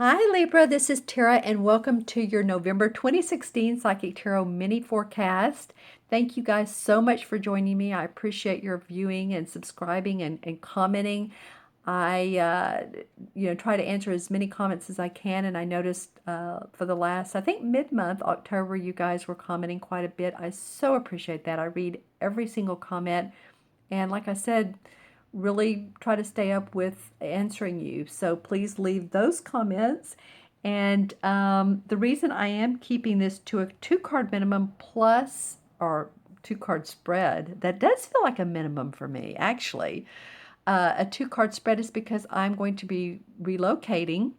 Hi Libra, this is Tara and welcome to your November 2016 Psychic Tarot mini forecast. Thank you guys so much for joining me. I appreciate your viewing and subscribing and commenting. I try to answer as many comments as I can, and I noticed for the last, I think mid-month, October, you guys were commenting quite a bit. I so appreciate that. I read every single comment, and like I said, really try to stay up with answering you. So please leave those comments. And the reason I am keeping this to a 2-card minimum plus or 2-card spread, that does feel like a minimum for me, actually. A 2-card spread is because I'm going to be relocating,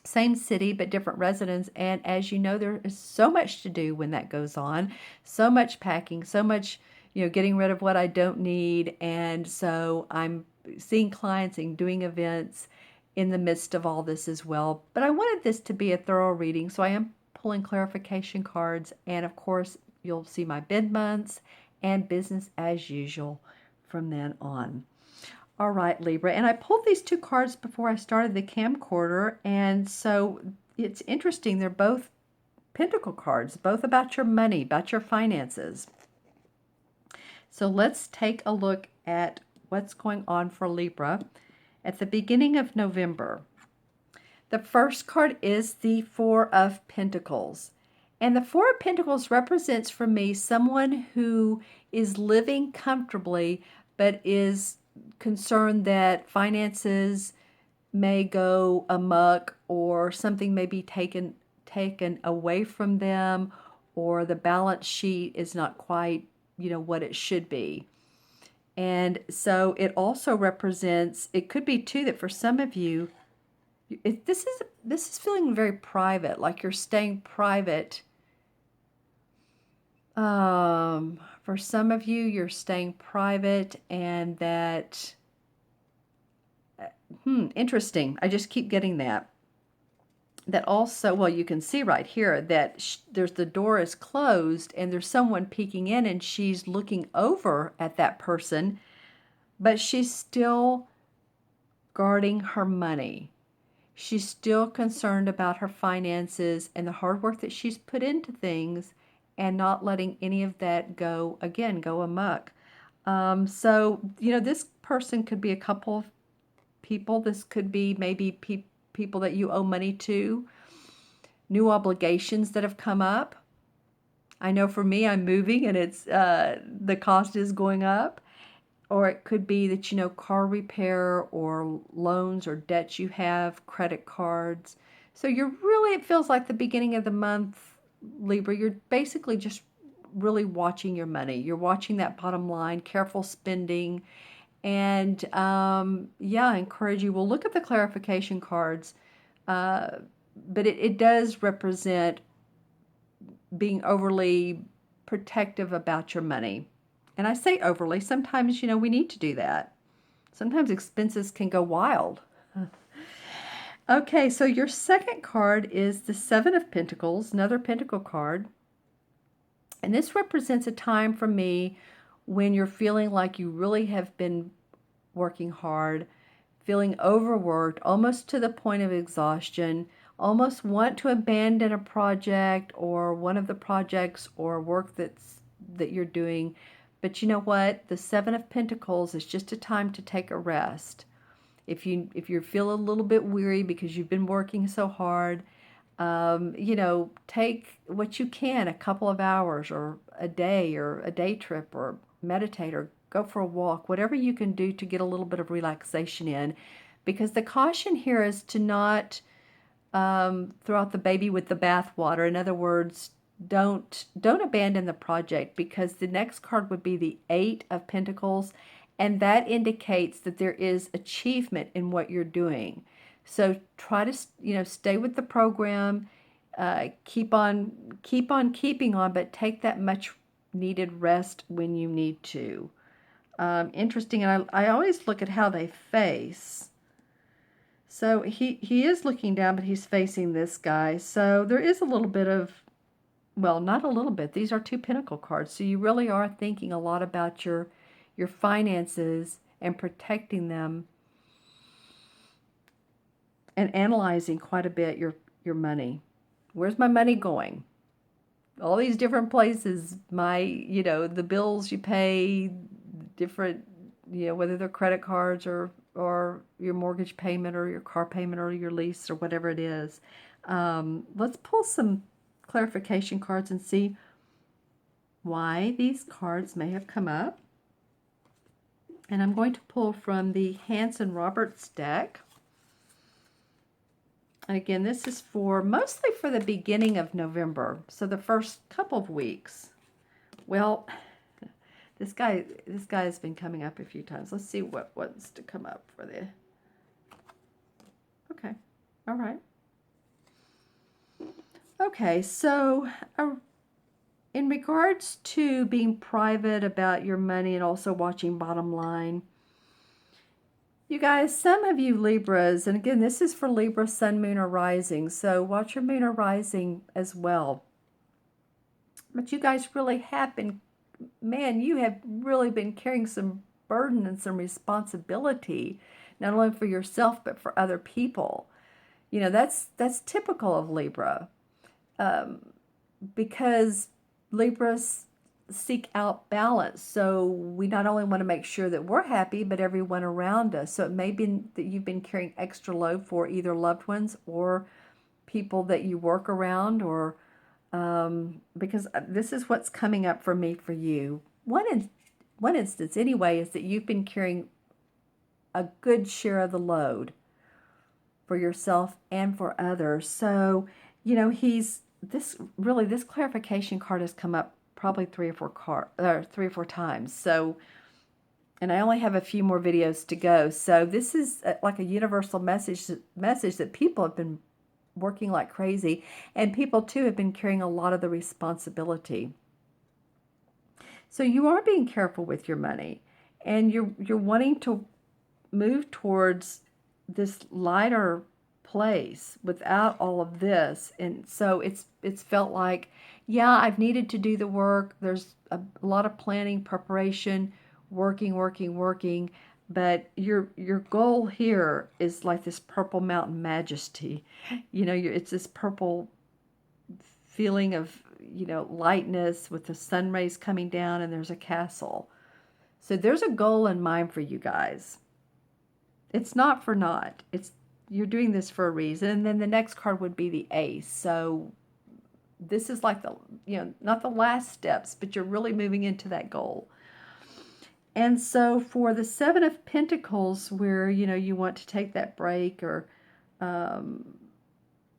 same city but different residence, and as you know, there is so much to do when that goes on, so much packing, so much getting rid of what I don't need. And so I'm seeing clients and doing events in the midst of all this as well. But I wanted this to be a thorough reading, so I am pulling clarification cards, and of course you'll see my bid months and business as usual from then on. All right, Libra, and I pulled these 2 cards before I started the camcorder, and so it's interesting. They're both Pentacle cards, both about your money, about your finances. So let's take a look at what's going on for Libra at the beginning of November. The first card is the Four of Pentacles. And the Four of Pentacles represents for me someone who is living comfortably but is concerned that finances may go amok, or something may be taken away from them, or the balance sheet is not quite what it should be. And so it also represents, it could be too that for some of you this is feeling very private, like you're staying private. For some of you, you're staying private, and that interesting. I just keep getting that. That also, well, you can see right here that there's the door is closed and there's someone peeking in, and she's looking over at that person, but she's still guarding her money. She's still concerned about her finances and the hard work that she's put into things, and not letting any of that go amok. So, this person could be a couple of people. This could be maybe people that you owe money to, new obligations that have come up. I know for me, I'm moving and it's the cost is going up. Or it could be that, car repair or loans or debts you have, credit cards. So it feels like the beginning of the month, Libra, you're basically just really watching your money. You're watching that bottom line, careful spending. And I encourage you, we'll look at the clarification cards, but it does represent being overly protective about your money. And I say overly, sometimes, we need to do that. Sometimes expenses can go wild. Okay, so your second card is the Seven of Pentacles, another Pentacle card. And this represents a time for me when you're feeling like you really have been working hard, feeling overworked, almost to the point of exhaustion, almost want to abandon a project or one of the projects or work that you're doing. But you know what? The Seven of Pentacles is just a time to take a rest. If you feel a little bit weary because you've been working so hard, take what you can, a couple of hours or a day trip, or meditate or go for a walk, whatever you can do to get a little bit of relaxation in. Because the caution here is to not throw out the baby with the bathwater. In other words, don't abandon the project, because the next card would be the Eight of Pentacles, and that indicates that there is achievement in what you're doing. So try to stay with the program, keep on keeping on, but take that much needed rest when you need to. Interesting, and I always look at how they face. So he is looking down, but he's facing this guy. So there is a little bit of, well, not a little bit. These are 2 Pentacle cards. So you really are thinking a lot about your finances and protecting them. and analyzing quite a bit your money. Where's my money going? All these different places, the bills you pay, different, whether they're credit cards or your mortgage payment or your car payment or your lease or whatever it is. Let's pull some clarification cards and see why these cards may have come up. And I'm going to pull from the Hanson Roberts deck. And again, this is mostly for the beginning of November, so the first couple of weeks. Well, this guy has been coming up a few times. Let's see what wants to come up for the... Okay, all right. Okay, so in regards to being private about your money and also watching bottom line, you guys, some of you Libras, and again, this is for Libra, Sun, Moon, or Rising, so watch your Moon or Rising as well. But you guys really have been, man, you have really been carrying some burden and some responsibility, not only for yourself, but for other people. That's typical of Libra, because Libras seek out balance. So we not only want to make sure that we're happy, but everyone around us. So it may be that you've been carrying extra load for either loved ones or people that you work around, or because this is what's coming up for me for you. One instance anyway is that you've been carrying a good share of the load for yourself and for others. So, this clarification card has come up probably 3 or 4 times. So, and I only have a few more videos to go. So this is like a universal message that people have been working like crazy, and people too have been carrying a lot of the responsibility. So you are being careful with your money, and you're wanting to move towards this lighter place without all of this. And so it's felt like, yeah, I've needed to do the work. There's a lot of planning, preparation, working, but your goal here is like this purple mountain majesty. It's this purple feeling of, lightness with the sun rays coming down, and there's a castle. So there's a goal in mind for you guys. It's not for naught. You're doing this for a reason. And then the next card would be the Ace. So this is like not the last steps, but you're really moving into that goal. And so for the Seven of Pentacles, where, you want to take that break or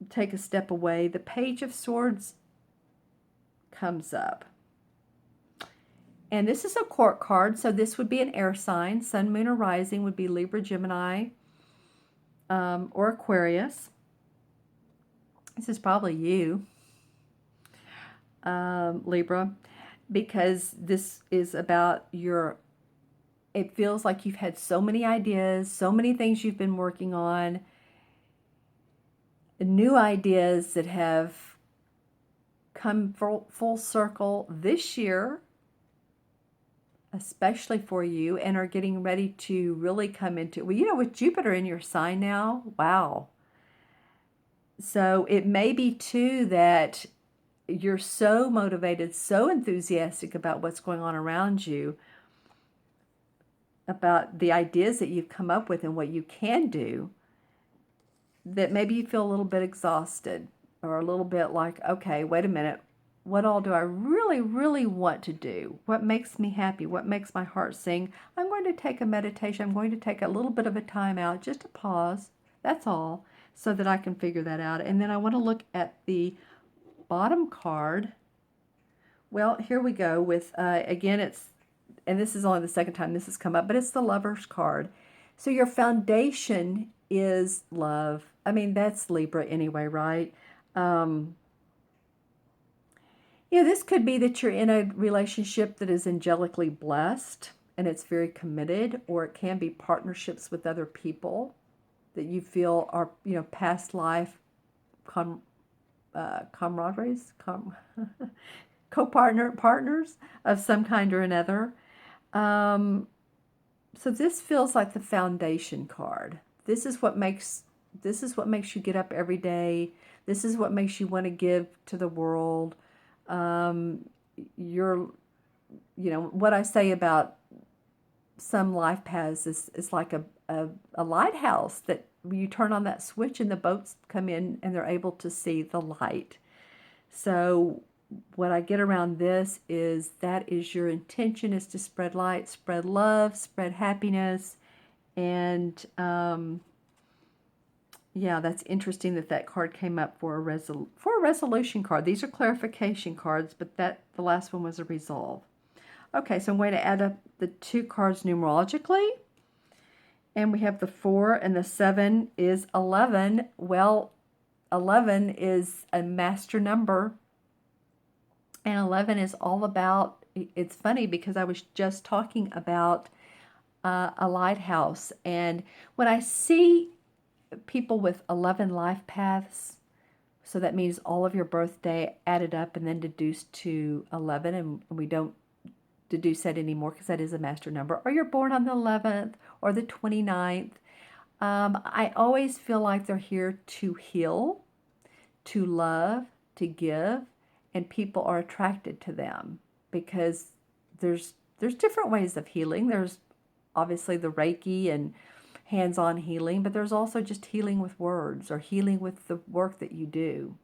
take a step away, the Page of Swords comes up. And this is a court card, so this would be an air sign. Sun, Moon, or Rising would be Libra, Gemini, or Aquarius. This is probably you, Libra, because this is about it feels like you've had so many ideas, so many things you've been working on, new ideas that have come full circle this year, especially for you, and are getting ready to really come into, with Jupiter in your sign now, wow. So it may be too that you're so motivated, so enthusiastic about what's going on around you, about the ideas that you've come up with and what you can do, that maybe you feel a little bit exhausted, or a little bit like, okay, wait a minute, what all do I really, really want to do? What makes me happy? What makes my heart sing? I'm going to take a meditation. I'm going to take a little bit of a time out, just a pause. That's all, so that I can figure that out. And then I want to look at the bottom card. Well, here we go with, again, and this is only the second time this has come up, but it's the Lover's card. So your foundation is love. I mean, that's Libra anyway, right? This could be that you're in a relationship that is angelically blessed and it's very committed, or it can be partnerships with other people that you feel are, past life camaraderies, partners of some kind or another. So this feels like the foundation card. This is what makes this is what makes you get up every day. This is what makes you want to give to the world. Um, you're, what I say about some life paths is like a lighthouse that you turn on that switch and the boats come in and they're able to see the light. So what I get around this is that is your intention, is to spread light, spread love, spread happiness. And yeah, that's interesting that that card came up for a resolution card. These are clarification cards, but the last one was a resolve. Okay, so I'm going to add up the two cards numerologically. And we have the 4 and the 7 is 11. Well, 11 is a master number. And 11 is all about, it's funny because I was just talking about a lighthouse. And when I see people with 11 life paths, so that means all of your birthday added up and then deduced to 11, and we don't deduce that anymore because that is a master number, or you're born on the 11th or the 29th. I always feel like they're here to heal, to love, to give, and people are attracted to them because there's different ways of healing. There's obviously the Reiki and hands-on healing, but there's also just healing with words or healing with the work that you do.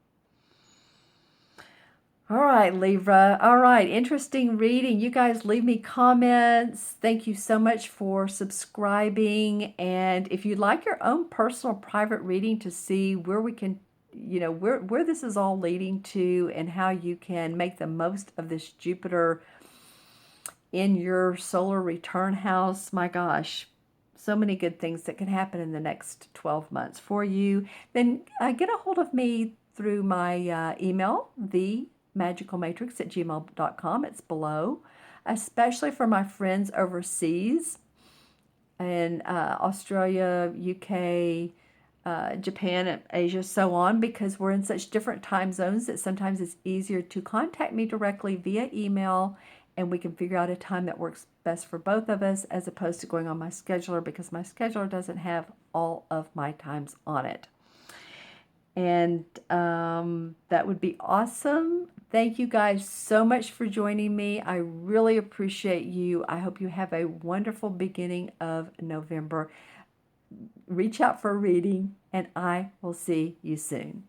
All right, Libra. All right, interesting reading. You guys leave me comments. Thank you so much for subscribing. And if you'd like your own personal private reading to see where we can, where this is all leading to and how you can make the most of this Jupiter in your solar return house, my gosh, so many good things that can happen in the next 12 months for you, then get a hold of me through my email, themagicalmatrix@gmail.com. It's below, especially for my friends overseas in Australia, UK, Japan, Asia, so on, because we're in such different time zones that sometimes it's easier to contact me directly via email and we can figure out a time that works best for both of us as opposed to going on my scheduler, because my scheduler doesn't have all of my times on it. And that would be awesome. Thank you guys so much for joining me. I really appreciate you. I hope you have a wonderful beginning of November. Reach out for a reading, and I will see you soon.